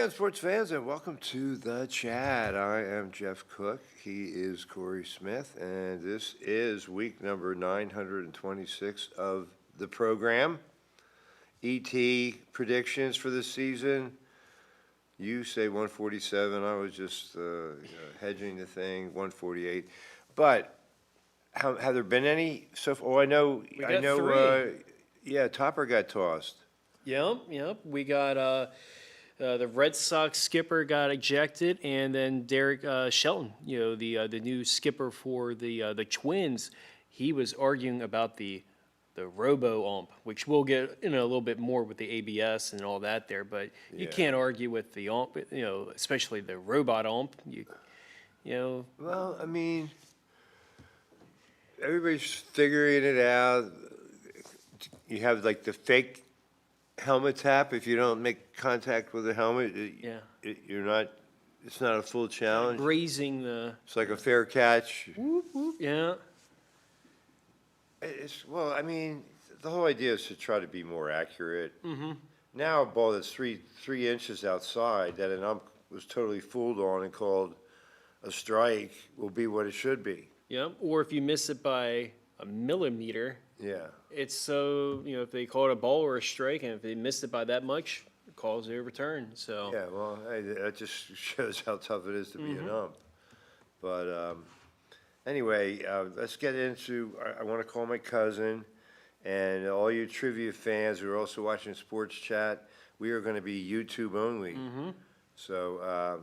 again, sports fans, and welcome to the chat. I am Jeff Cook. He is Corey Smith, and this is week number 926 of the program. ET predictions for the season. You say 147. I was just hedging the thing, 148. But have there been any? Oh, I know. We got three. Yeah, Topper got tossed. Yep. We got the Red Sox skipper got ejected, and then Derek Shelton, the new skipper for the Twins, he was arguing about the robo-ump, which we'll get a little bit more with the ABS and all that there. But you can't argue with the ump, especially the robot ump. Well, I mean, everybody's figuring it out. You have like the fake helmet tap. If you don't make contact with the helmet, you're not. It's not a full challenge. Grazing the. It's like a fair catch. Whoop, whoop, yeah. Well, I mean, the whole idea is to try to be more accurate. Mm-hmm. Now a ball that's three inches outside that an ump was totally fooled on and called a strike will be what it should be. Yep. Or if you miss it by a millimeter. Yeah. It's so, if they call it a ball or a strike, and if they missed it by that much, it calls it a return. So. Yeah, well, hey, that just shows how tough it is to be an ump. But anyway, let's get into, I want to call my cousin and all you trivia fans who are also watching Sports Chat. We are going to be YouTube only. So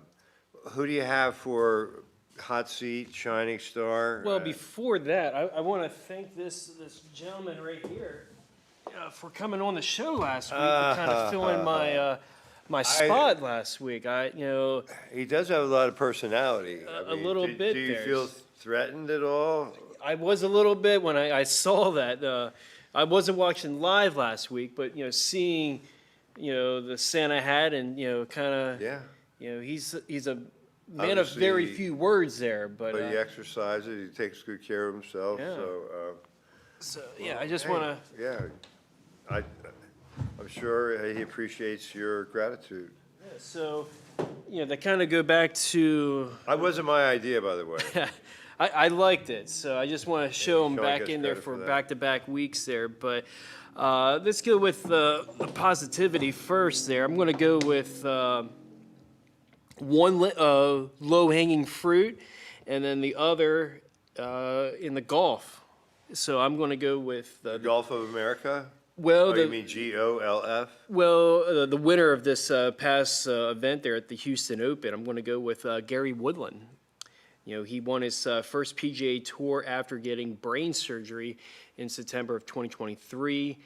who do you have for hot seat, shining star? Well, before that, I want to thank this gentleman right here for coming on the show last week, kind of filling my spot last week. He does have a lot of personality. A little bit. Do you feel threatened at all? I was a little bit when I saw that. I wasn't watching live last week, but seeing the Santa hat and kind of he's a man of very few words there, but he exercises. He takes good care of himself. Yeah. So I just want to. Yeah, I'm sure he appreciates your gratitude. So, they kind of go back to. It wasn't my idea, by the way. I liked it, so I just want to show him Sean back gets in there credit for for that. back-to-back weeks there. But let's go with the positivity first there. I'm going to go with one low-hanging fruit, and then the other in the golf. So I'm going to go with The Gulf of America? well, You mean GOLF? well, the winner of this past event there at the Houston Open. I'm going to go with Gary Woodland. He won his first PGA Tour after getting brain surgery in September of 2023.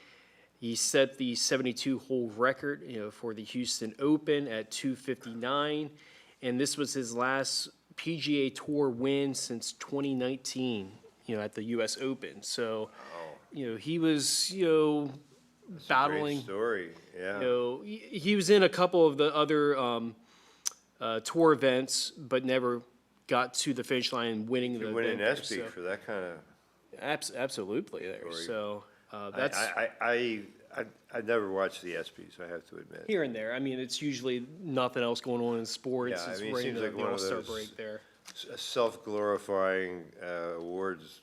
He set the 72-hole record, for the Houston Open at 259, and this was his last PGA Tour win since 2019, at the U.S. Open. So, he was, That's battling. a great story, yeah. He was in a couple of the other tour events, but never got to the finish line and winning the You win event an there, ESPY so- for that kind of. Absolutely there. Story. So that's I never watched the ESPYs, I have to admit. here and there. I mean, it's usually nothing else going on in sports. Yeah, I It's mean, it right in seems the like one of All-Star those- break there. Self-glorifying awards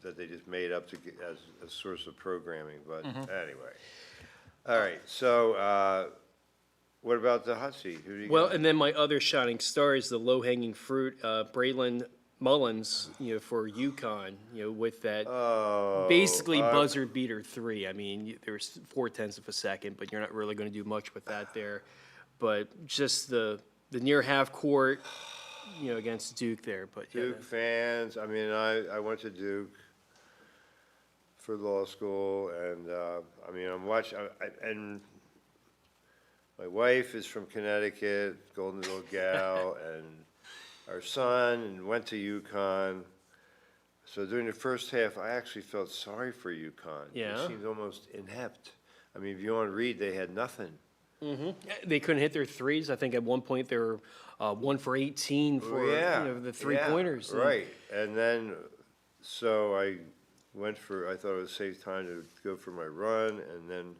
that they just made up to get as a source of programming, but anyway. All right, so what about the hot seat? Who do you Well, got? and then my other shining star is the low-hanging fruit, Braylon Mullins, for UConn, with that basically buzzer beater 3. I mean, there's 0.4 of a second, but you're not really going to do much with that there. But just the near half court, against Duke there. But Duke fans, I mean, I went to Duke for law school, and I mean, I'm watching, and my wife is from Connecticut, Golden Little Gal, and our son went to UConn. So during the first half, I actually felt sorry for UConn. Yeah. It seemed almost inept. I mean, if you want to read, they had nothing. they couldn't hit their threes. I think at one point they were 1 for 18 for the three-pointers. Right, and then, so I thought it was a safe time to go for my run, and then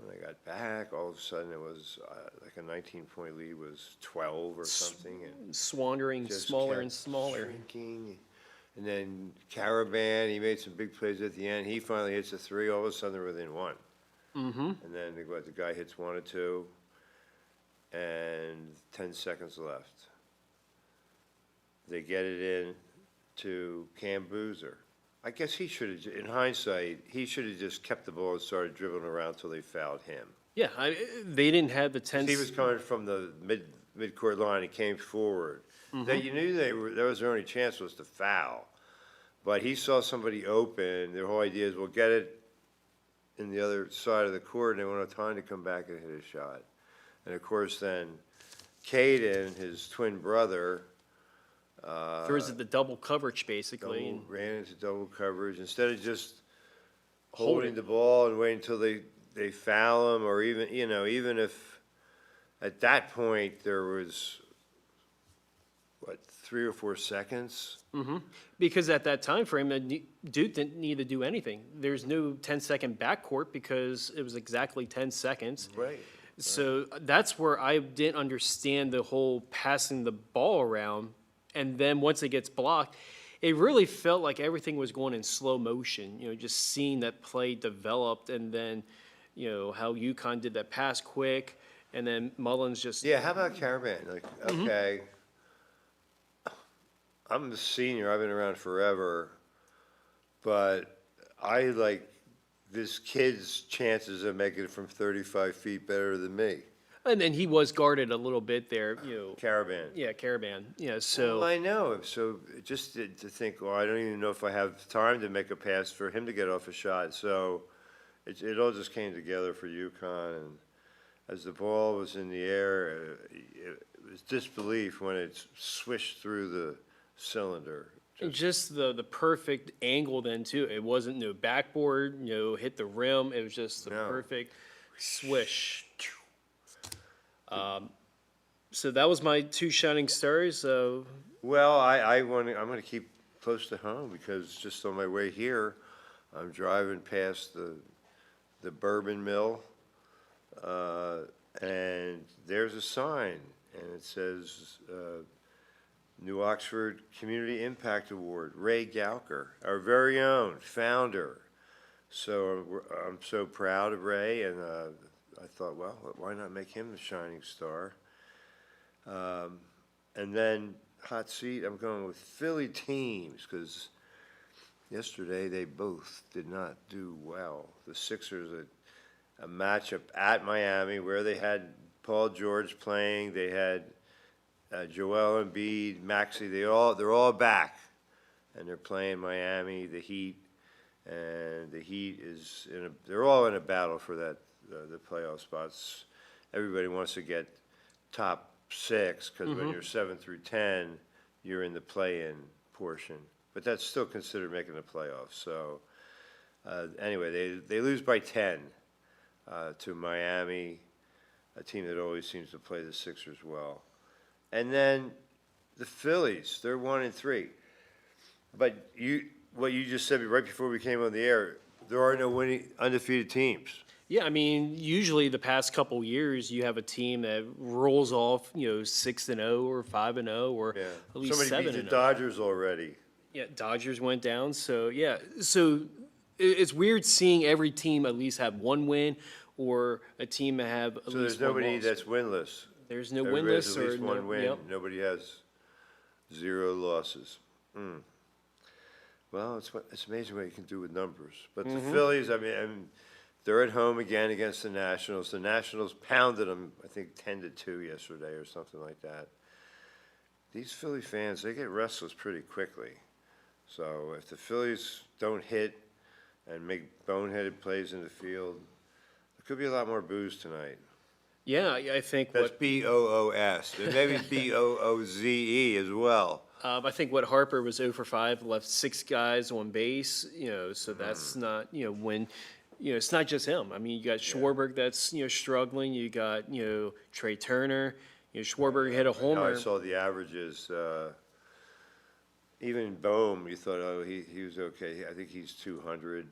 When I got back, all of a sudden it was like a 19-point lead was 12 or something, and Swandering just smaller kept and smaller. shrinking. And then Caravan, he made some big plays at the end. He finally hits a three. All of a sudden they're within one. Mm-hmm. And then the guy hits one or two, and 10 seconds left. They get it in to Cam Boozer. I guess he should have, in hindsight, he should have just kept the ball and started dribbling around till they fouled him. Yeah, they didn't have the 10. He was coming from the midcourt line and came forward. That you knew that was their only chance was to foul. But he saw somebody open. Their whole idea is, we'll get it in the other side of the court, and they won't have time to come back and hit a shot. And of course, then Caden, his twin brother, Throws it the double coverage, basically. and ran into double coverage. Instead of just Hold holding it. the ball and waiting until they foul him, or even, even if at that point there was, 3 or 4 seconds? Because at that time frame, Duke didn't need to do anything. There's no 10-second backcourt because it was exactly 10 seconds. Right. So that's where I didn't understand the whole passing the ball around. And then once it gets blocked, it really felt like everything was going in slow motion, just seeing that play developed, and then, how UConn did that pass quick, and then Mullins just. Yeah, how about Caravan? Like, okay, I'm a senior, I've been around forever, but I like this kid's chances of making it from 35 feet better than me. And then he was guarded a little bit there, Caravan. Yeah, Caravan. Yeah, Well, so. I know, so just to think, well, I don't even know if I have time to make a pass for him to get off a shot, so it all just came together for UConn, and as the ball was in the air, it was disbelief when it swished through the cylinder. And just the perfect angle then too. It wasn't no backboard, hit the rim. It was just the No. perfect swish. So that was my two shining stars. Well, I'm gonna keep close to home, because just on my way here, I'm driving past the Bourbon Mill, and there's a sign, and it says, New Oxford Community Impact Award, Ray Gowker, our very own founder. So I'm so proud of Ray, and I thought, well, why not make him the shining star? And then hot seat, I'm going with Philly teams, because yesterday they both did not do well. The Sixers, a matchup at Miami where they had Paul George playing, they had Joel Embiid, Maxey, they're all back, and they're playing Miami, the Heat, and the Heat is they're all in a battle for that the playoff spots. Everybody wants to get top 6, because when you're 7 through 10, you're in the play-in portion, but that's still considered making the playoffs. So anyway, they lose by 10 to Miami, a team that always seems to play the Sixers well. And then the Phillies, they're 1-3. But what you just said right before we came on the air, there are no undefeated teams. Yeah, I mean, usually the past couple years, you have a team that rolls off, 6-0 or 5-0 or Yeah. at least Somebody beat the 7-0. Dodgers already. Yeah, Dodgers went down. So yeah, so it's weird seeing every team at least have one win, or a team that have at So least there's one nobody loss. that's winless. There's no Everybody has winless at or least no. one win. Yep. Nobody has 0 losses. Well, it's amazing what you can do with numbers. But the Phillies, I mean, they're at home again against the Nationals. The Nationals pounded them, I think, 10-2 yesterday or something like that. These Philly fans, they get restless pretty quickly. So if the Phillies don't hit and make boneheaded plays in the field, there could be a lot more boos tonight. Yeah, I think That's what BOOS. There may be BOOZE as well. I think what Harper was 0 for 5, left 6 guys on base. So that's not when. It's not just him. I mean, you got Schwarber that's struggling. You got Trey Turner. Schwarber hit a Now homer. I saw the averages. even Bohm, you thought, oh, he was okay. I think he's 200.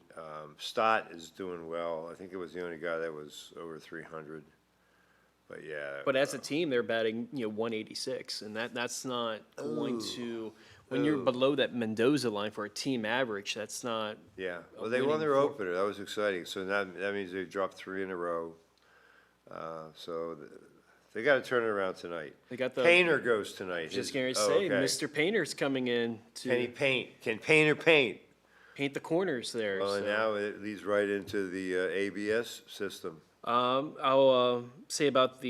Stott is doing well. I think it was the only guy that was over 300. But yeah. But as a team, they're batting, 186, and that's not going to, when you're below that Mendoza line for a team average, that's not, Yeah, a well, they won winning their for- opener. That was exciting. So that means they dropped 3 in a row. So they got to turn it around tonight. they got the, Painter goes tonight. just His- going to oh, say, okay. Mr. Painter's coming in Can he to paint? Can Painter paint? paint the corners there. Well, and so. now it leads right into the ABS system. I'll say about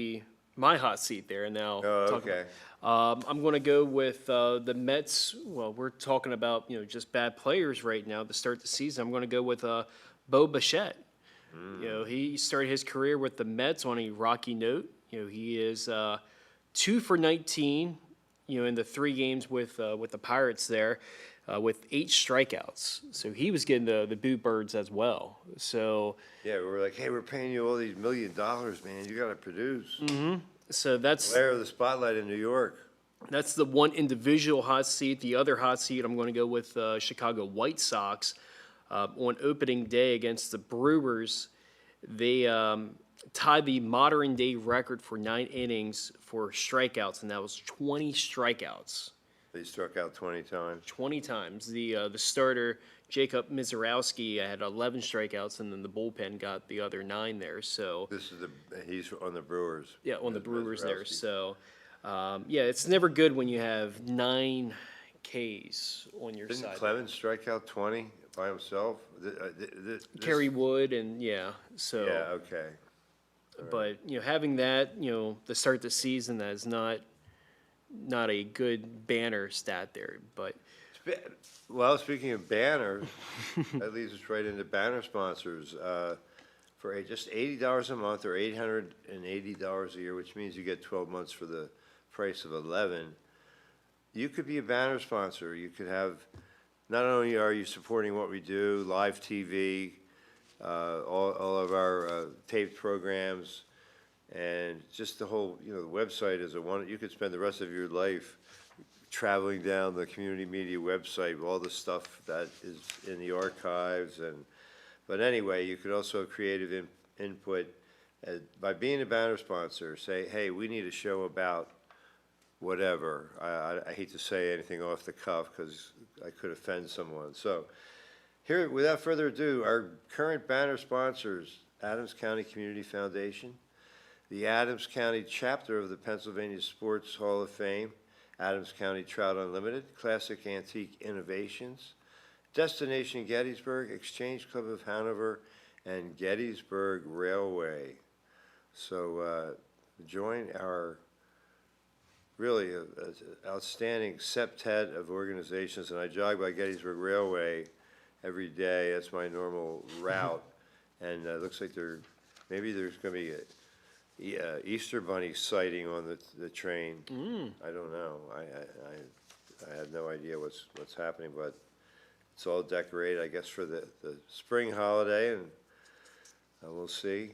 my hot seat there, and now Oh, talk okay. I'm going to go with the Mets. Well, we're talking about just bad players right now to start the season. I'm going to go with Bo Bichette. He started his career with the Mets on a rocky note. He is 2 for 19. In the 3 games with the Pirates there, with 8 strikeouts. So he was getting the boo birds as well. So Yeah, we were like, hey, we're paying you all these $1 million, man. You got to produce. so that's Glare of the spotlight in New York. That's the one individual hot seat. The other hot seat, I'm going to go with Chicago White Sox. On opening day against the Brewers, they tied the modern day record for 9 innings for strikeouts, and that was 20 strikeouts. They struck out 20 times. 20 times. The starter, Jacob Mizorowski, had 11 strikeouts, and then the bullpen got the other 9 there. So He's on the Brewers. yeah, on the Brewers there. Mizorowski. So yeah, it's never good when you have 9 Ks on your Didn't side. Clemens strike out 20 by himself? Kerry Wood and so Yeah, okay. but having that to start the season, that is not a good banner stat there. But Well, speaking of banners, that leads us right into banner sponsors. For just $80 a month or $880 a year, which means you get 12 months for the price of 11, you could be a banner sponsor. You could have, not only are you supporting what we do, live TV, all of our taped programs, and just the whole, the website is you could spend the rest of your life traveling down the community media website, with all the stuff that is in the archives. But anyway, you could also have creative input by being a banner sponsor. Say, hey, we need a show about whatever. I hate to say anything off the cuff because I could offend someone. So here, without further ado, our current banner sponsors: Adams County Community Foundation, the Adams County chapter of the Pennsylvania Sports Hall of Fame, Adams County Trout Unlimited, Classic Antique Innovations, Destination Gettysburg, Exchange Club of Hanover, and Gettysburg Railway. So join our really outstanding septet of organizations, and I jog by Gettysburg Railway every day. That's my normal route, and it looks like maybe there's going to be a Easter Bunny sighting on the train. I don't know. I have no idea what's happening, but it's all decorated, I guess, for the spring holiday, and we'll see.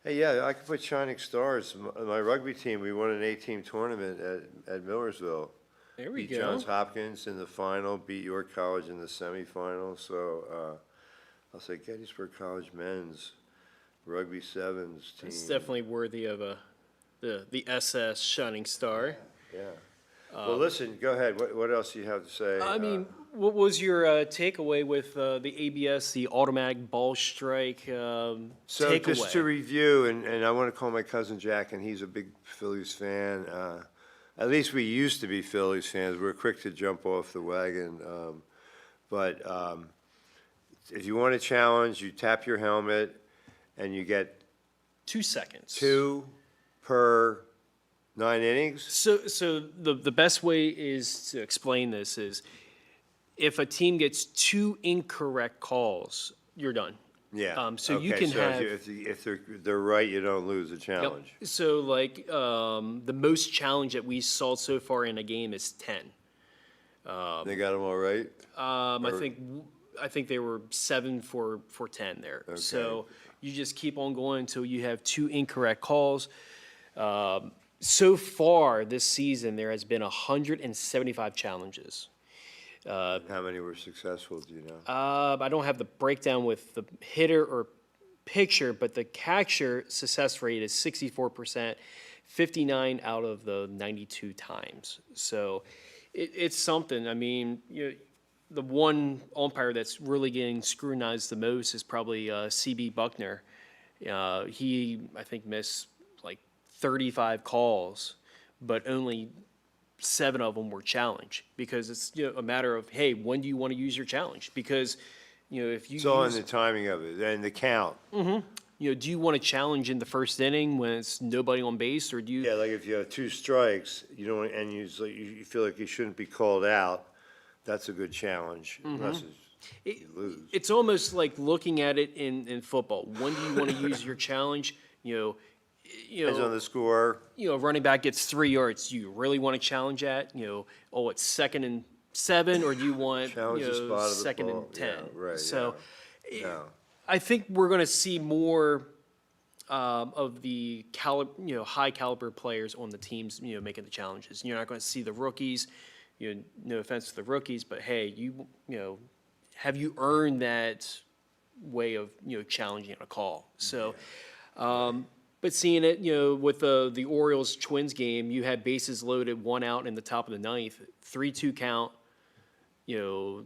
Hey, yeah, I could put shining stars. My rugby team, we won an 8-team tournament at Millersville. there we Beat go. Johns Hopkins in the final, beat York College in the semifinal. So I'll say Gettysburg College men's rugby sevens team. It's definitely worthy of the SS Shining Star. Yeah. Well, listen, go ahead. What else do you have to say? I mean, what was your takeaway with the ABS, the automatic ball strike so takeaway? just to review, and I want to call my cousin Jack, and he's a big Phillies fan. At least we used to be Phillies fans. We're quick to jump off the wagon. But if you want a challenge, you tap your helmet, and you get 2 seconds. 2 per 9 innings. So the best way is to explain this is if a team gets 2 incorrect calls, you're done. Yeah. So you Okay, can so have. if they're right, you don't lose the Yep. challenge. So like the most challenge that we saw so far in a game is 10. They got them all right? I think they were 7 for 10 there. So you just keep on going until you have 2 incorrect calls. So far this season, there has been 175 challenges. How many were successful, do you know? I don't have the breakdown with the hitter or picture, but the catcher success rate is 64%, 59 out of the 92 times. So it's something. I mean, the one umpire that's really getting scrutinized the most is probably CB Buckner. He, I think, missed like 35 calls, but only 7 of them were challenged because it's a matter of, hey, when do you want to use your challenge? Because if you It's all in use, the timing of it and the count. do you want to challenge in the first inning when it's nobody on base, or do you? Yeah, like if you have 2 strikes, you don't, and you feel like you shouldn't be called out, that's a good challenge, unless you lose. It's almost like looking at it in football. When do you want to use your challenge? Depends on the score. Running back gets 3 yards. Do you really want to challenge that? It's 2nd and 7, or do you want Challenge the spot of the 2nd ball. and 10? Yeah, right, So, No. I think we're going to see more of the high caliber players on the teams, making the challenges. You're not going to see the rookies. No offense to the rookies, but hey, have you earned that way of challenging a call? So, but seeing it, with the Orioles Twins game, you had bases loaded, 1 out in the top of the 9th, 3-2 count.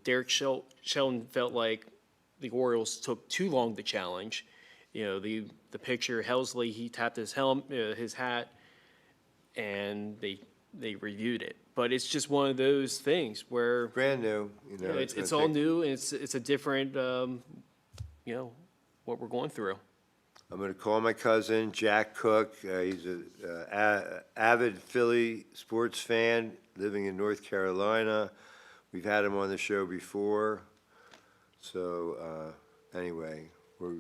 Derek Shelton felt like the Orioles took too long to challenge. The picture, Helsley, he tapped his his hat, and they reviewed it. But it's just one of those things where Brand new, it's all new, and it's a different, what we're going through. I'm going to call my cousin, Jack Cook. He's a avid Philly sports fan living in North Carolina. We've had him on the show before. So anyway, we're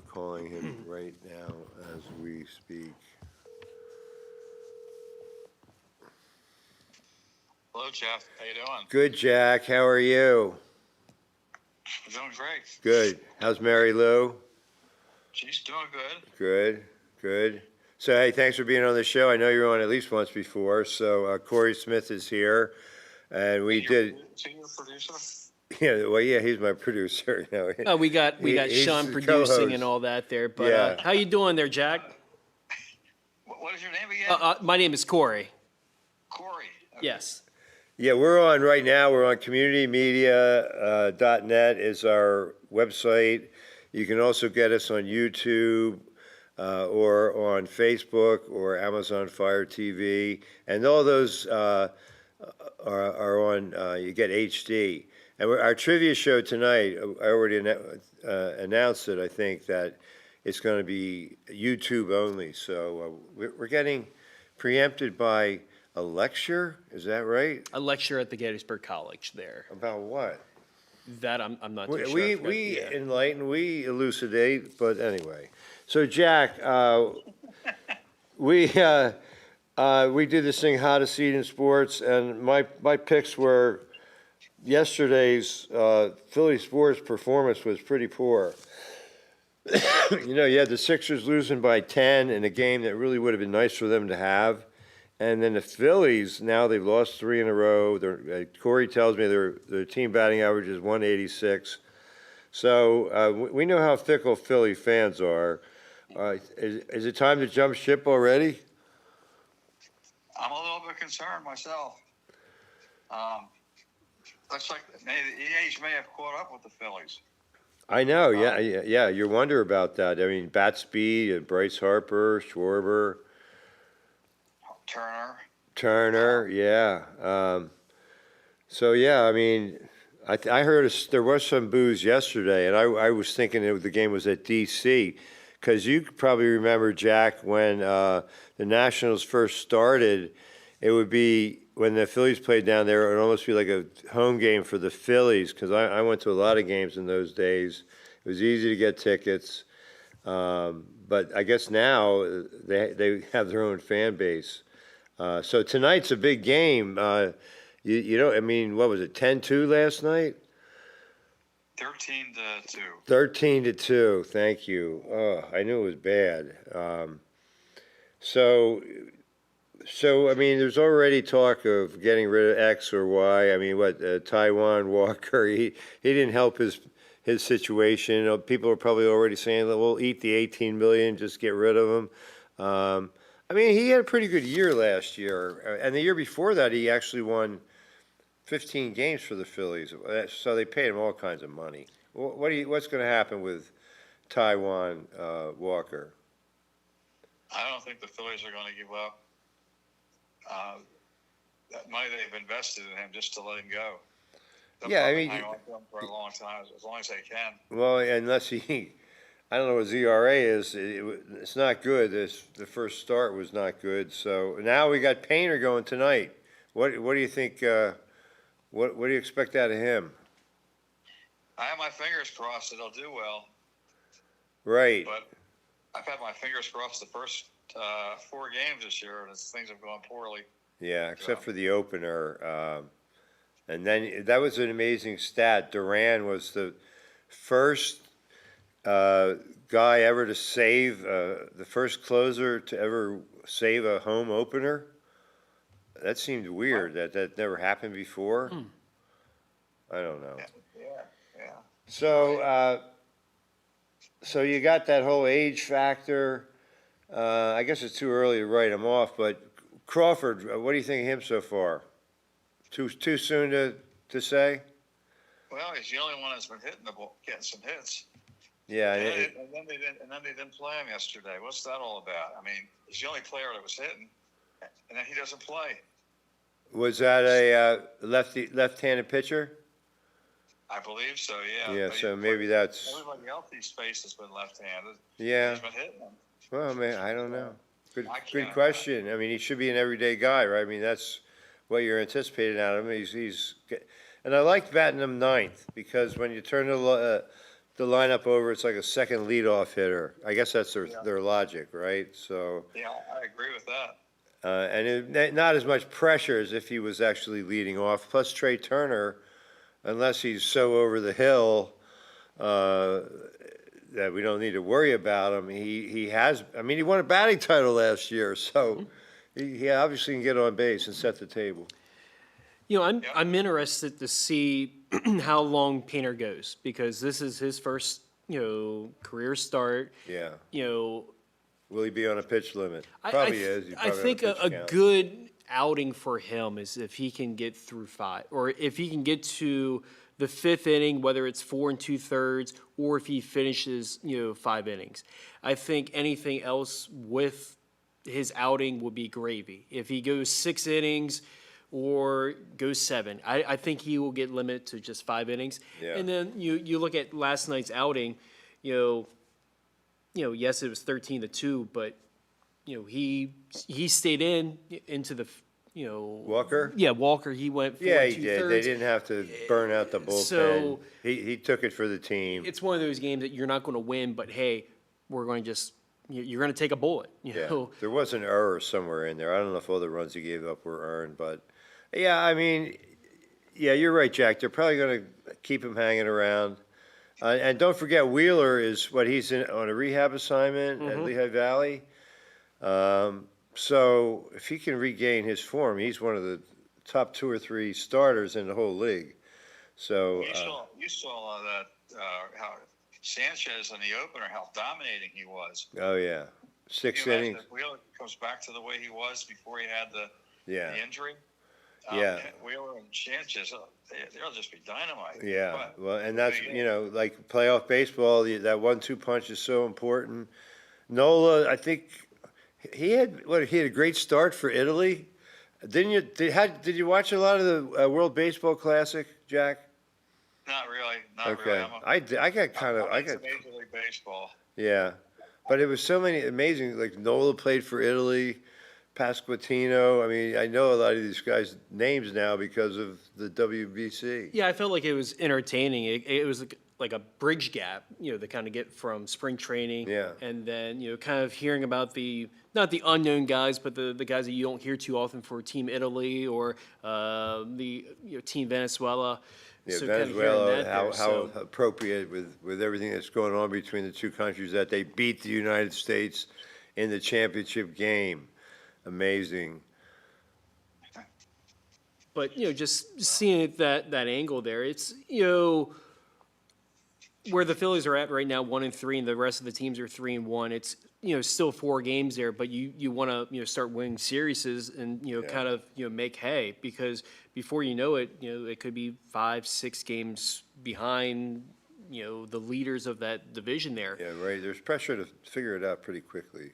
calling him right now as we speak. Hello, Jeff. How you doing? Good, Jack. How are you? I'm doing great. Good. How's Mary Lou? She's doing good. Good, good. So, hey, thanks for being on the show. I know you were on at least once before. So, Corey Smith is here, and we did. Senior producer. Yeah, well, yeah, he's my producer. We got He's Sean the producing co-host. and all that there. But Yeah. how you doing there, Jack? What is your name again? My name is Corey. Corey. Okay. Yes. Yeah, we're on right now. We're on communitymedia.net is our website. You can also get us on YouTube or on Facebook or Amazon Fire TV, and all those are on. You get HD. And our trivia show tonight, I already announced it. I think that it's going to be YouTube only. So we're getting preempted by a lecture. Is that right? I lecture at the Gettysburg College there. About what? That I'm not too sure. We enlighten, we elucidate, but anyway. So Jack, we did this thing, How to See It in Sports, and my picks were yesterday's Philly sports performance was pretty poor. You had the Sixers losing by 10 in a game that really would have been nice for them to have. And then the Phillies, now they've lost 3 in a row. Corey tells me their team batting average is 186. So we know how fickle Philly fans are. Is it time to jump ship already? I'm a little bit concerned myself. Looks like the age may have caught up with the Phillies. I know, yeah. You wonder about that. I mean, bat speed, Bryce Harper, Schwarber. Turner, yeah. So, yeah, I mean, I heard there was some booze yesterday, and I was thinking the game was at D.C., because you probably remember, Jack, when the Nationals first started, it would be, when the Phillies played down there, it would almost be like a home game for the Phillies, because I went to a lot of games in those days. It was easy to get tickets. But I guess now they have their own fan base. So tonight's a big game. I mean, what was it, 10-2 last night? 13-2. 13-2, thank you. Oh, I knew it was bad. So So, I mean, there's already talk of getting rid of X or Y. I mean, what, Taiwan Walker, he didn't help his situation. People are probably already saying that we'll eat the 18 million, just get rid of him. I mean, he had a pretty good year last year, and the year before that, he actually won 15 games for the Phillies. So they paid him all kinds of money. What's going to happen with Taiwan Walker? I don't think the Phillies are going to give up that money they've invested in him just to let him go. They'll Yeah, I probably mean, hang on to him for a long time, as long as they can. well, unless he, I don't know what his ERA is. It's not good. The first start was not good. So now we got Painter going tonight. What do you think? What do you expect out of him? I have my fingers crossed that he'll do well, Right. but I've had my fingers crossed the first 4 games this year, and things have gone poorly. Yeah, except for the opener. And then that was an amazing stat. Duran was the first guy ever to save, the first closer to ever save a home opener. That seemed weird. That never happened before. I don't know. Yeah. So, so you got that whole age factor. I guess it's too early to write him off, but Crawford, what do you think of him so far? Too soon to say? Well, he's the only one that's been hitting the ball, getting some hits. Yeah, And then they didn't play him yesterday. What's that all about? I mean, he's the only player that was hitting, and then he doesn't play. was that a left-handed pitcher? I believe so. Yeah. Yeah, But so maybe that's, everybody else he's faced has been left-handed. yeah. He's been hitting them. Well, man, I don't know. Good I can't question. I mean, he should be an everyday guy, right? I mean, that's what you're anticipating out of him. And I like batting him ninth because when you turn the lineup over, it's like a second leadoff hitter. I guess that's their logic, right? So, Yeah, I agree with that. not as much pressure as if he was actually leading off. Plus Trey Turner, unless he's so over the hill, that we don't need to worry about him. He has, I mean, he won a batting title last year, so he obviously can get on base and set the table. You know, I'm interested to see how long Painter goes because this is his first, career start. Yeah. You know, Will he be on a pitch limit? I Probably is. He I probably think on a pitch count. good outing for him is if he can get through 5, or if he can get to the 5th inning, whether it's 4 2/3, or if he finishes, 5 innings. I think anything else with his outing would be gravy. If he goes 6 innings or goes 7, I think he will get limited to just 5 innings. Yeah. And then you look at last night's outing, yes, it was 13-2, but he stayed into the Walker? Yeah, Walker. He went 4 Yeah, he did. 2/3. They didn't have to burn out the bullpen. So- He took it for the team. It's one of those games that you're not going to win, but hey, we're going to just you're going to take a bullet. Yeah, there was an error somewhere in there. I don't know if all the runs he gave up were earned, but yeah, I mean, yeah, you're right, Jack. They're probably going to keep him hanging around. And don't forget, Wheeler is he's on a rehab assignment at Lehigh Valley. So if he can regain his form, he's one of the top 2 or 3 starters in the whole league. So You saw that how Sanchez in the opener, how dominating he was. oh yeah, 6 Can you imagine innings. if Wheeler comes back to the way he was before he had the Yeah, injury. Yeah. Wheeler and Sanchez, they'll just be dynamite. yeah. But Well, and that's again, like playoff baseball. That 1-2 punch is so important. Nola, I think he had a great start for Italy. Didn't you? Did you watch a lot of the World Baseball Classic, Jack? not really. Not Okay, really. I got kind of I'm I into got Major League Baseball. yeah, but it was so many amazing. Like Nola played for Italy, Pasquantino. I mean, I know a lot of these guys' names now because of the WBC. Yeah, I felt like it was entertaining. It was like a bridge gap, to kind of get from spring training. Yeah. And then, kind of hearing about not the unknown guys, but the guys that you don't hear too often for Team Italy or Team Venezuela. Yeah, So kind of hearing Venezuela, that how there, so- appropriate with everything that's going on between the two countries that they beat the United States in the championship game. amazing. But, just seeing it that angle there, it's, where the Phillies are at right now, 1-3, and the rest of the teams are 3-1. It's, still 4 games there, but you want to, start winning series and, kind of, make hay, because before you know it, it could be 5-6 games behind, the leaders of that division there. Yeah, right. There's pressure to figure it out pretty quickly.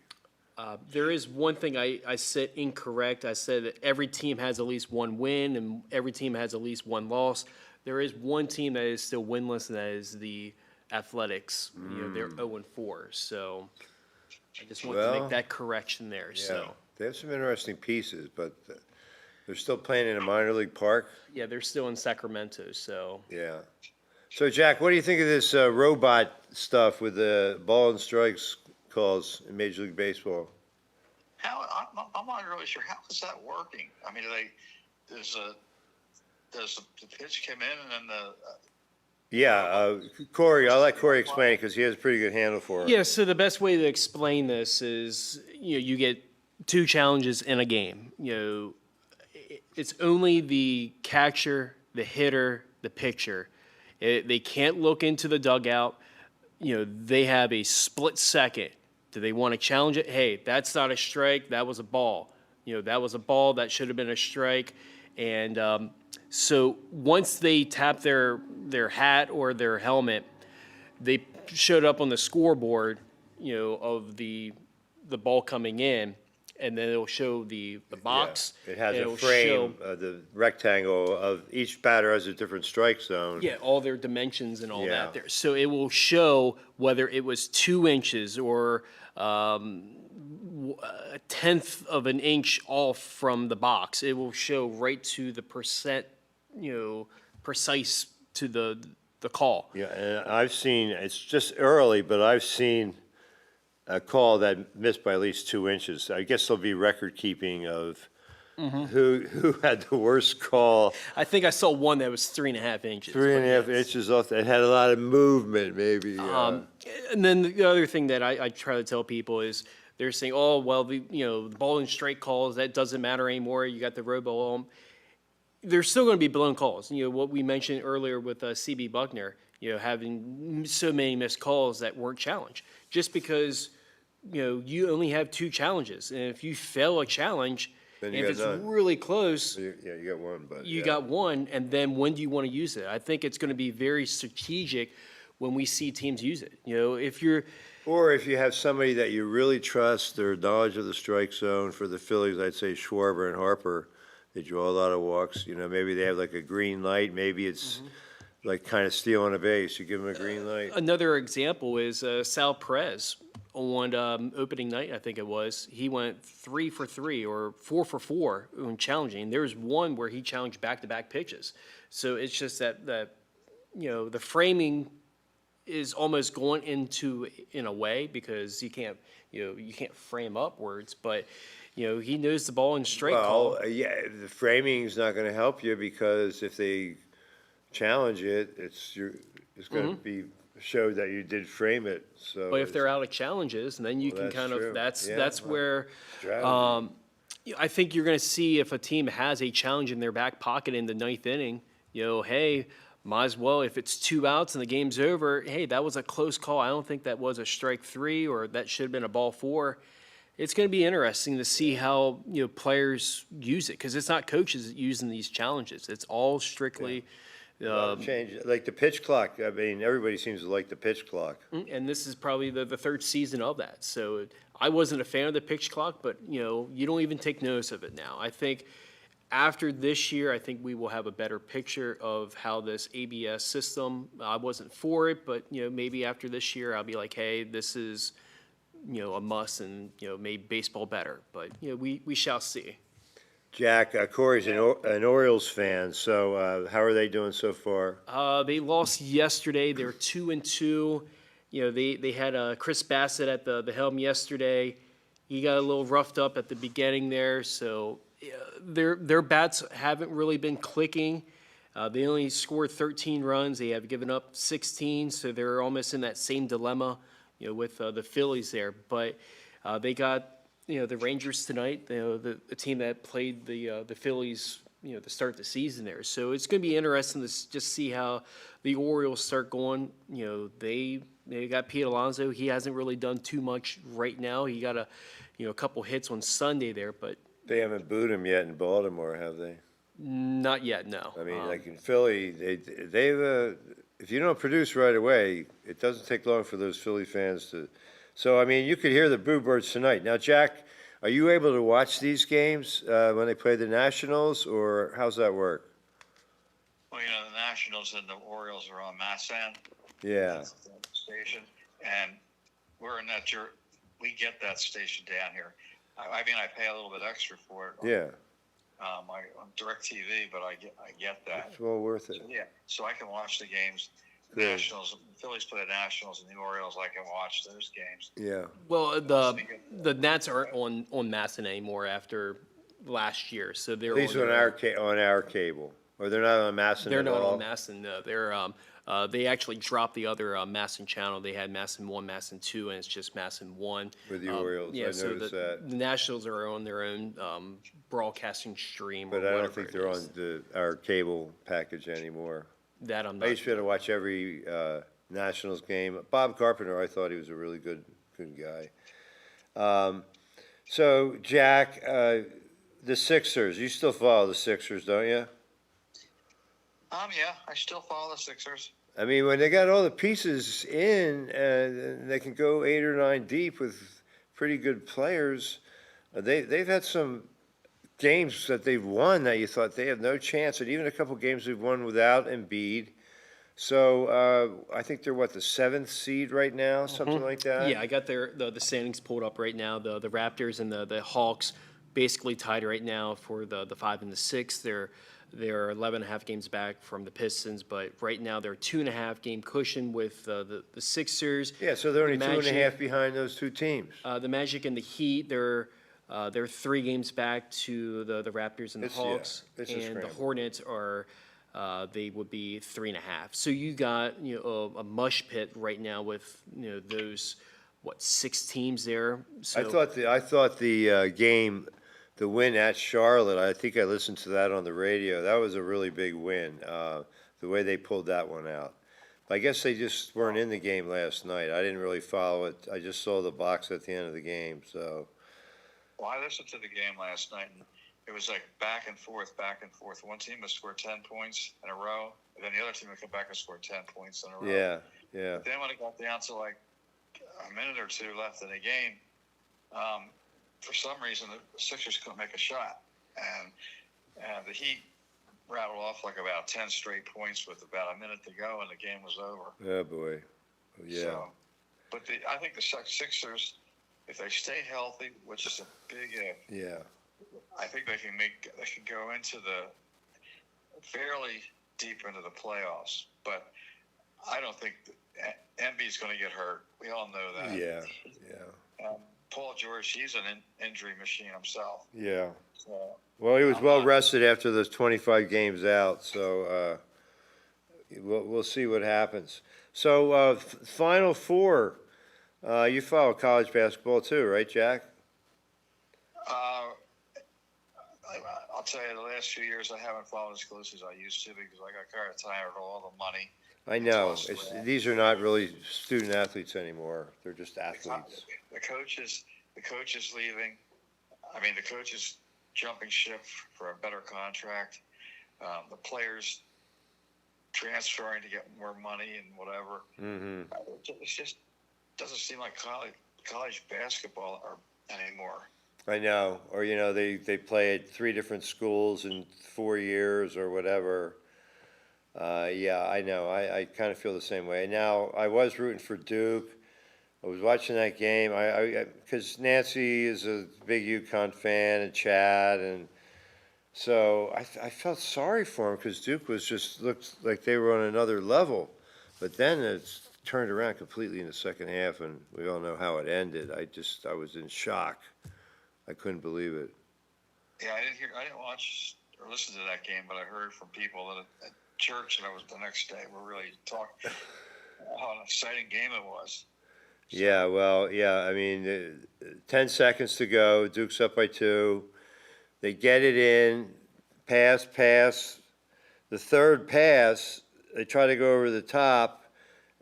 There is one thing I said incorrect. I said that every team has at least one win and every team has at least one loss. There is one team that is still winless, and that is the Athletics. They're 0-4. So I just want to Well, make that correction there. Yeah, So they have some interesting pieces, but they're still playing in a minor league park. yeah, they're still in Sacramento. So Yeah. So, Jack, what do you think of this robot stuff with the ball and strikes calls in Major League Baseball? I'm not really sure how is that working. I mean, does the pitch come in and then Yeah, Corey, I'll let Corey explain it because he has a pretty good handle for it. yeah, so the best way to explain this is, you get 2 challenges in a game. It's only the catcher, the hitter, the pitcher. They can't look into the dugout. They have a split second. Do they want to challenge it? Hey, that's not a strike. That was a ball. That was a ball. That should have been a strike. And so once they tap their hat or their helmet, they showed up on the scoreboard, of the ball coming in, and then it'll show the box. Yeah, it has and a it'll frame, show- the rectangle of each batter has a different strike zone. Yeah, all their dimensions and all Yeah. that there. So it will show whether it was 2 inches or a tenth of an inch off from the box. It will show right to the percent, precise to the call. Yeah, and I've seen, it's just early, but I've seen a call that missed by at least 2 inches. I guess there'll be record keeping of who had the worst call. I think I saw one that was 3.5 inches. 3.5 but yes. inches off, it had a lot of movement, maybe. And then the other thing that I try to tell people is they're saying, oh, well, the ball and strike calls, that doesn't matter anymore. You got the robo. There's still going to be blown calls. What we mentioned earlier with CB Buckner, having so many missed calls that weren't challenged. Just because, you only have 2 challenges. And if you fail a challenge, Then and you if got it's none. really close, Yeah, you got one, but. you yeah. got one, and then when do you want to use it? I think it's going to be very strategic when we see teams use it. If you're Or if you have somebody that you really trust, their knowledge of the strike zone. For the Phillies, I'd say Schwarber and Harper. They draw a lot of walks. Maybe they have like a green light. Maybe it's like kind of stealing a base. You give them a green light. another example is Sal Perez on opening night, I think it was. He went 3 for 3 or 4 for 4 when challenging. There was one where he challenged back-to-back pitches. So it's just that the framing is almost going into in a way because you can't frame upwards, but he knows the ball and straight call. Well, yeah, the framing's not going to help you because if they challenge it, it's going to be showed that you did frame it. So, But if they're out of challenges, then you Well, can that's kind true. of that's Yeah, that's well, where strategy. I think you're going to see if a team has a challenge in their back pocket in the 9th inning. Hey, might as well, if it's 2 outs and the game's over. Hey, that was a close call. I don't think that was a strike 3 or that should have been a ball 4. It's going to be interesting to see how players use it because it's not coaches using these challenges. It's all strictly. change like the pitch clock. I mean, everybody seems to like the pitch clock. And this is probably the 3rd season of that. So I wasn't a fan of the pitch clock, but, you don't even take notice of it now. I think after this year, I think we will have a better picture of how this ABS system, I wasn't for it, but, maybe after this year, I'll be like, hey, this is, a must and, made baseball better. But, we shall see. Jack, Corey's an Orioles fan, so how are they doing so far? They lost yesterday. They're 2-2. They had Chris Bassett at the helm yesterday. He got a little roughed up at the beginning there, so their bats haven't really been clicking. They only scored 13 runs. They have given up 16, so they're almost in that same dilemma, with the Phillies there. But they got the Rangers tonight, the team that played the Phillies, to start the season there. So it's going to be interesting to just see how the Orioles start going. They got Pete Alonso. He hasn't really done too much right now. He got a couple hits on Sunday there, but They haven't booed him yet in Baltimore, have they? not yet. No. I mean, like in Philly, they've if you don't produce right away, it doesn't take long for those Philly fans to. So I mean, you could hear the Boo Birds tonight. Now, Jack, are you able to watch these games when they play the Nationals, or how's that work? Well, the Nationals and the Orioles are on Massan. Yeah. That's the station, and we're in that. We get that station down here. I mean, I pay a little bit extra for it. Yeah. On DirecTV, but I get that. It's well worth it. So, yeah, so I can watch the games. Good. Nationals, Phillies play the Nationals and the Orioles. I can watch those games. Yeah. Well, the Nats aren't on Masson anymore after last year, so they're These on are their on our cable, or they're not on Masson They're at not all? on Masson. No, they actually dropped the other Masson channel. They had Masson 1, Masson 2, and it's just Masson 1. With the Orioles, Yeah, I so noticed that. the Nationals are on their own broadcasting stream. But or I don't whatever think it they're is. on our cable package anymore. That. I'm I not. used to be able to watch every Nationals game. Bob Carpenter, I thought he was a really good guy. So, Jack, the Sixers, you still follow the Sixers, don't you? Yeah, I still follow the Sixers. I mean, when they got all the pieces in, and they can go 8 or 9 deep with pretty good players, they've had some games that they've won that you thought they have no chance, and even a couple games they've won without Embiid. So I think they're the 7th seed right now, something like that. Yeah, I got the standings pulled up right now. The Raptors and the Hawks basically tied right now for the 5 and the 6. They're 11.5 games back from the Pistons, but right now they're 2.5 game cushion with the Sixers. Yeah, so they're only The 2.5 behind those two teams. The Magic and the Heat, they're 3 games back to the Raptors and the Hawks, it's a and the scramble. Hornets are they would be 3.5. So you got a mush pit right now with those 6 teams there. So I thought the game, the win at Charlotte, I think I listened to that on the radio. That was a really big win, the way they pulled that one out. But I guess they just weren't in the game last night. I didn't really follow it. I just saw the box at the end of the game. So, Well, I listened to the game last night, and it was like back and forth, back and forth. One team would score 10 points in a row, and then the other team would come back and score 10 points in a row. yeah. Then when it got down to like a minute or two left in the game, for some reason the Sixers couldn't make a shot, and the Heat rattled off like about 10 straight points with about a minute to go, and the game was over. Oh, boy. Yeah. So, but I think the Sixers, if they stay healthy, which is a big if, Yeah. I think they can go into the fairly deep into the playoffs. But I don't think Embiid's going to get hurt. We all know that. Yeah. Paul George, he's an injury machine himself. Yeah. So, Well, he was I'm well not- rested after those 25 games out, so we'll see what happens. So, Final Four, you follow college basketball too, right, Jack? I'll tell you, the last few years I haven't followed as close as I used to because I got kind of tired of all the money. I know. Plus, These are not really student athletes anymore. They're just athletes. The coaches leaving. I mean, the coaches jumping ship for a better contract. The players transferring to get more money and whatever. Mm-hmm. It just doesn't seem like college basketball anymore. I know. Or, they play at 3 different schools in 4 years or whatever. Yeah, I know. I kind of feel the same way. Now, I was rooting for Duke. I was watching that game. Because Nancy is a big UConn fan, and Chad, and so I felt sorry for him because Duke looked like they were on another level. But then it's turned around completely in the second half, and we all know how it ended. I was in shock. I couldn't believe it. Yeah, I didn't watch or listen to that game, but I heard from people at church that I was the next day were really talking how an exciting game it was. Yeah, well, yeah, I mean, 10 seconds to go, Duke's up by 2. They get it in, pass. The third pass, they try to go over the top,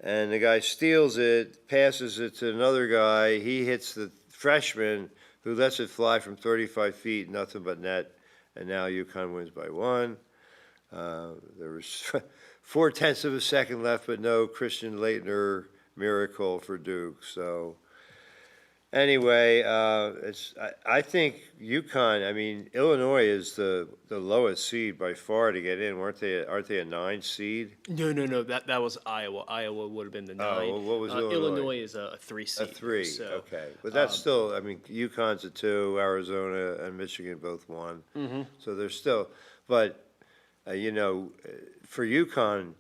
and the guy steals it, passes it to another guy. He hits the freshman, who lets it fly from 35 feet, nothing but net, and now UConn wins by 1. There was 4/10 of a second left, but no Christian Laettner miracle for Duke. So anyway, I think UConn. I mean, Illinois is the lowest seed by far to get in. Aren't they a 9 seed? No. That was Iowa. Iowa would have been the 9. well, what was Illinois? Illinois is a 3 A seed. 3. So, Okay, but that's still. I mean, UConn's a 2. Arizona and Michigan both 1. So they're still. But for UConn,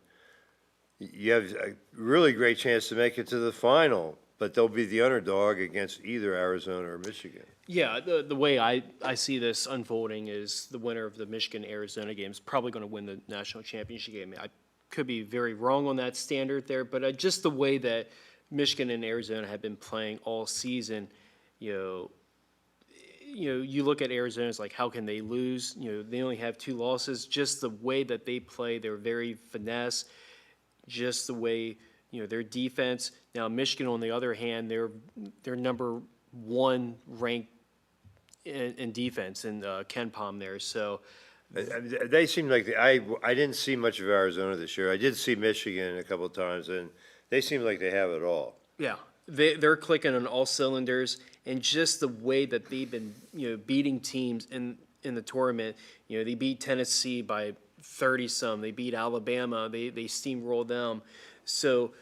you have a really great chance to make it to the final, but they'll be the underdog against either Arizona or Michigan. Yeah, the way I see this unfolding is the winner of the Michigan-Arizona game is probably going to win the national championship game. I could be very wrong on that standard there, but just the way that Michigan and Arizona have been playing all season, you look at Arizona, it's like, how can they lose? They only have 2 losses. Just the way that they play, they're very finesse. Just the way, their defense. Now, Michigan, on the other hand, they're number 1 ranked in defense in KenPom there. So They seem like I didn't see much of Arizona this year. I did see Michigan a couple of times, and they seem like they have it all. yeah, they're clicking on all cylinders, and just the way that they've been, beating teams in the tournament. They beat Tennessee by 30-some. They beat Alabama. They steamrolled them. So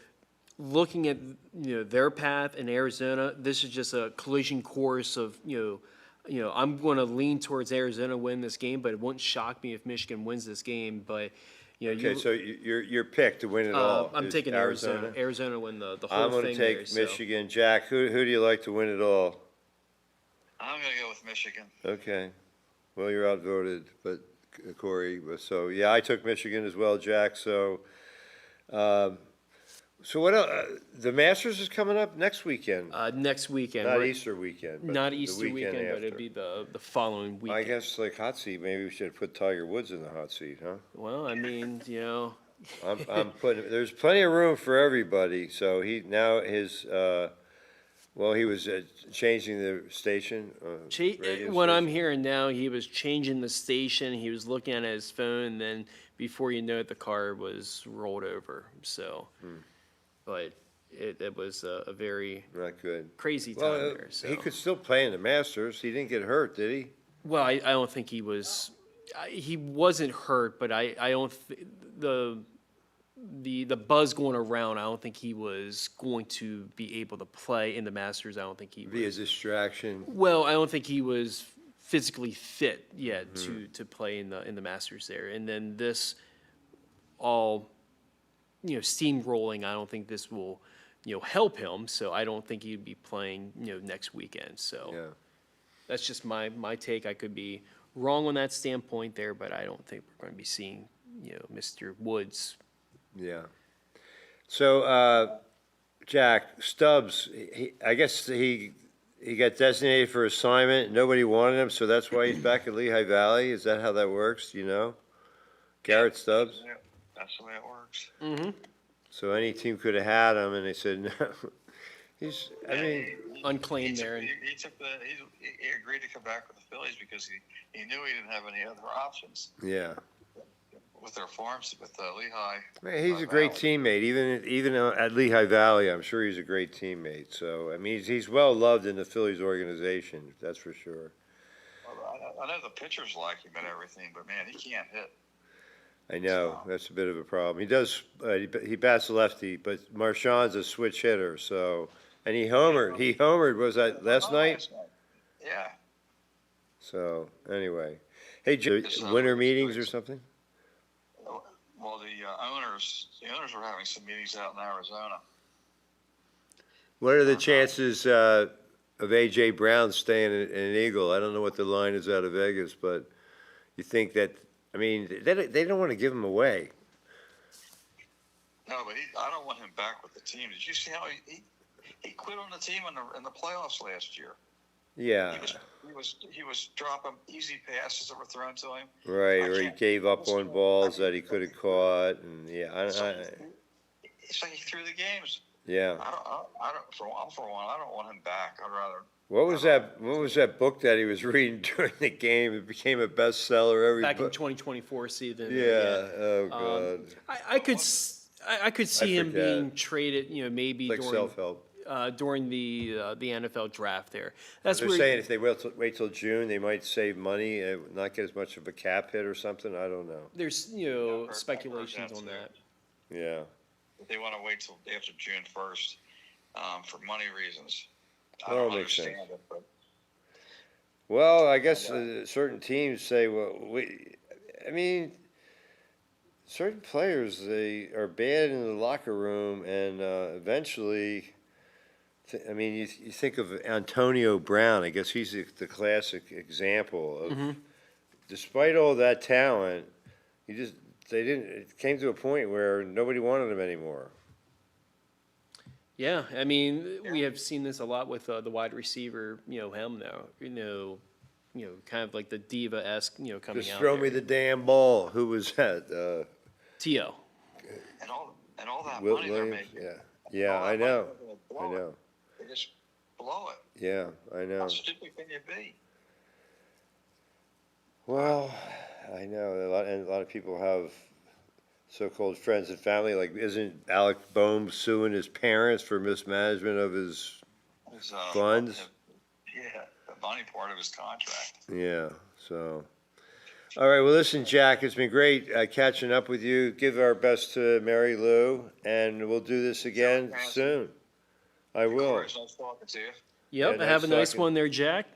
looking at their path in Arizona, this is just a collision course of I'm going to lean towards Arizona win this game, but it wouldn't shock me if Michigan wins this game. But Okay, so your pick to win it all I'm is taking Arizona. Arizona win the whole I'm going thing to take there, so. Michigan. Jack, who do you like to win it all? I'm going to go with Michigan. Okay. Well, you're outvoted, but Corey. So yeah, I took Michigan as well, Jack. So, what else? The Masters is coming up next weekend, Next weekend. not We're- Easter weekend. But Not the Easter weekend, but after. it'd be the following I weekend. guess like hot seat. Maybe we should put Tiger Woods in the hot seat, huh? Well, I mean, I'm putting. There's plenty of room for everybody. So he was changing the station. Radio what I'm station. hearing now, he was changing the station, he was looking at his phone, and then before you know it, the car was rolled over, so. But it was a very Not good. crazy time Well, there, so. he could still play in the Masters. He didn't get hurt, did he? Well, I don't think he was, he wasn't hurt, but I don't, the buzz going around, I don't think he was going to be able to play in the Masters. I don't think he Be a was. distraction. Well, I don't think he was physically fit yet to play in the Masters there. And then this all, steamrolling, I don't think this will, help him. So I don't think he'd be playing, next weekend. So Yeah. that's just my take. I could be wrong on that standpoint there, but I don't think we're going to be seeing, Mr. Woods. Yeah. So, Jack Stubbs, I guess he got designated for assignment. Nobody wanted him, so that's why he's back at Lehigh Valley. Is that how that works? Do you know? Garrett Stubbs. Yeah, that's the way it works. Mm-hmm. So any team could have had him, and they said no. I mean, Unclaimed there. And, He took he agreed to come back with the Phillies because he knew he didn't have any other options yeah. with their farms with Lehigh. Man, he's a great teammate. Even at Lehigh Valley, I'm sure he's a great teammate. So I mean, he's well loved in the Phillies organization. That's for sure. I know the pitchers like him and everything, but man, he can't hit. I know that's a bit of a problem. He does. He bats lefty, but Marchand's a switch hitter. So, and he homered. He homered. Was that last night? Yeah. So anyway, hey, winter meetings or something? Well, the owners were having some meetings out in Arizona. What are the chances of AJ Brown staying an Eagle? I don't know what the line is out of Vegas, but you think that? I mean, they don't want to give him away. No, but I don't want him back with the team. Did you see how he quit on the team in the playoffs last year. Yeah, He was dropping easy passes that were thrown to him. right, I or he can't- gave up on balls that he could have caught, and It's like he threw the games. yeah. For one, I don't want him back. I'd rather. What was that book that he was reading during the game? It became a bestseller every Back in book. 2024 season. Yeah, oh god. I could see him forget. being traded, maybe Like during self-help. during the NFL draft there. That's They're where saying if they wait till June, they might save money, not get as much of a cap hit or something, I don't know. there's, I've heard speculations that on too. that. Yeah. They want to wait till after June 1st for money reasons. I Well, don't makes sense. understand it, but Well, I guess certain teams say, well, I mean, certain players, they are bad in the locker room, and eventually, I mean, you think of Antonio Brown, I guess he's the classic example of, despite all that talent, it came to a point where nobody wanted him anymore. Yeah, I mean, we have seen this a lot with the wide receiver, him though, kind of like the diva-esque, coming Just out throw there. me the damn ball. Who was that? T.O. and all that Wilt money they're Williams? making. Yeah. Yeah, all that I money, know. they're gonna I blow it. know. They just blow it. Yeah, I know. How stupid can you be? Well, I know, and a lot of people have so-called friends and family, like, isn't Alec Boehm suing his parents for mismanagement of his, His, Funds? Yeah, the money part of his contract. yeah, so. All right, well, listen, Jack, it's been great catching up with you. Give our best to Mary Lou, and we'll do this again soon. I Of will. course, nice talking to you. Yep, Yeah, have a nice nice talking. one there, Jack.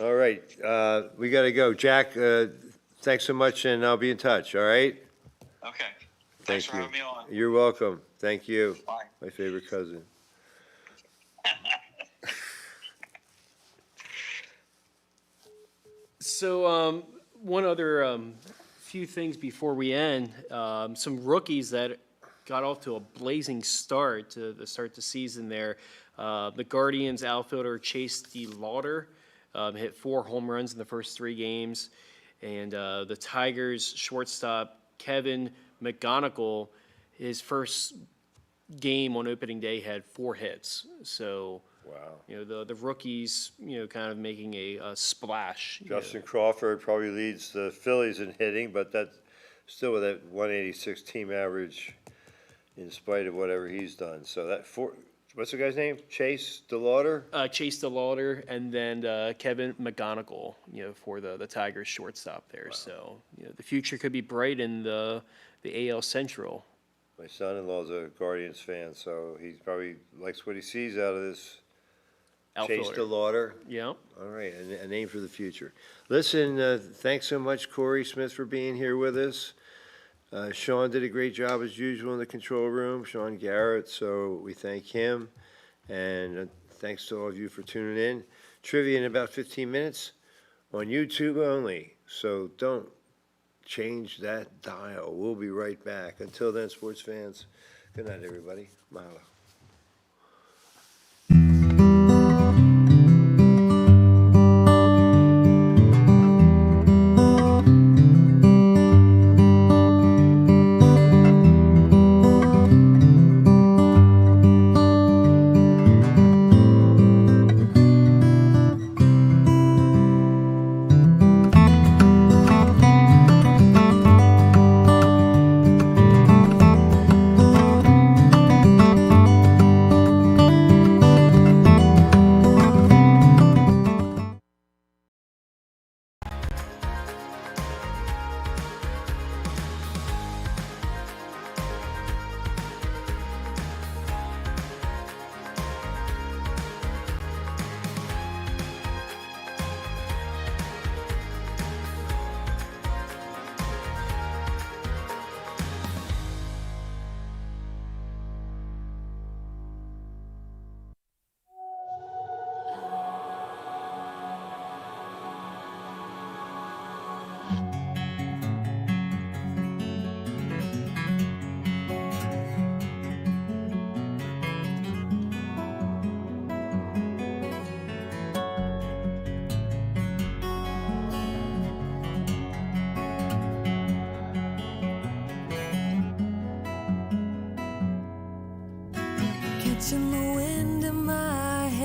All right, we gotta go. Jack, thanks so much, and I'll be in touch, all right? Okay. Thank Thanks for you. having me on. You're welcome. Thank you. Bye. My favorite cousin. So, one other few things before we end. Some rookies that got off to a blazing start to start the season there. The Guardians outfielder Chase DeLauder hit 4 home runs in the first 3 games. And the Tigers shortstop Kevin McGonigal, his first game on opening day had 4 hits. So, Wow. the rookies, kind of making a splash. Justin Crawford probably leads the Phillies in hitting, but that's still with that 186 team average in spite of whatever he's done. So what's the guy's name? Chase DeLauder? Chase DeLauder, and then Kevin McGonigal, for the Tigers shortstop there. So, the future could be bright in the AL Central. My son-in-law's a Guardians fan, so he probably likes what he sees out of this Chase Outfielder. DeLauder. Yeah. All right, a name for the future. Listen, thanks so much, Corey Smith, for being here with us. Sean did a great job as usual in the control room, Sean Garrett, so we thank him. And thanks to all of you for tuning in. Trivia in about 15 minutes on YouTube only, so don't change that dial. We'll be right back. Until then, sports fans, good night, everybody. Mahalo. catching the wind in my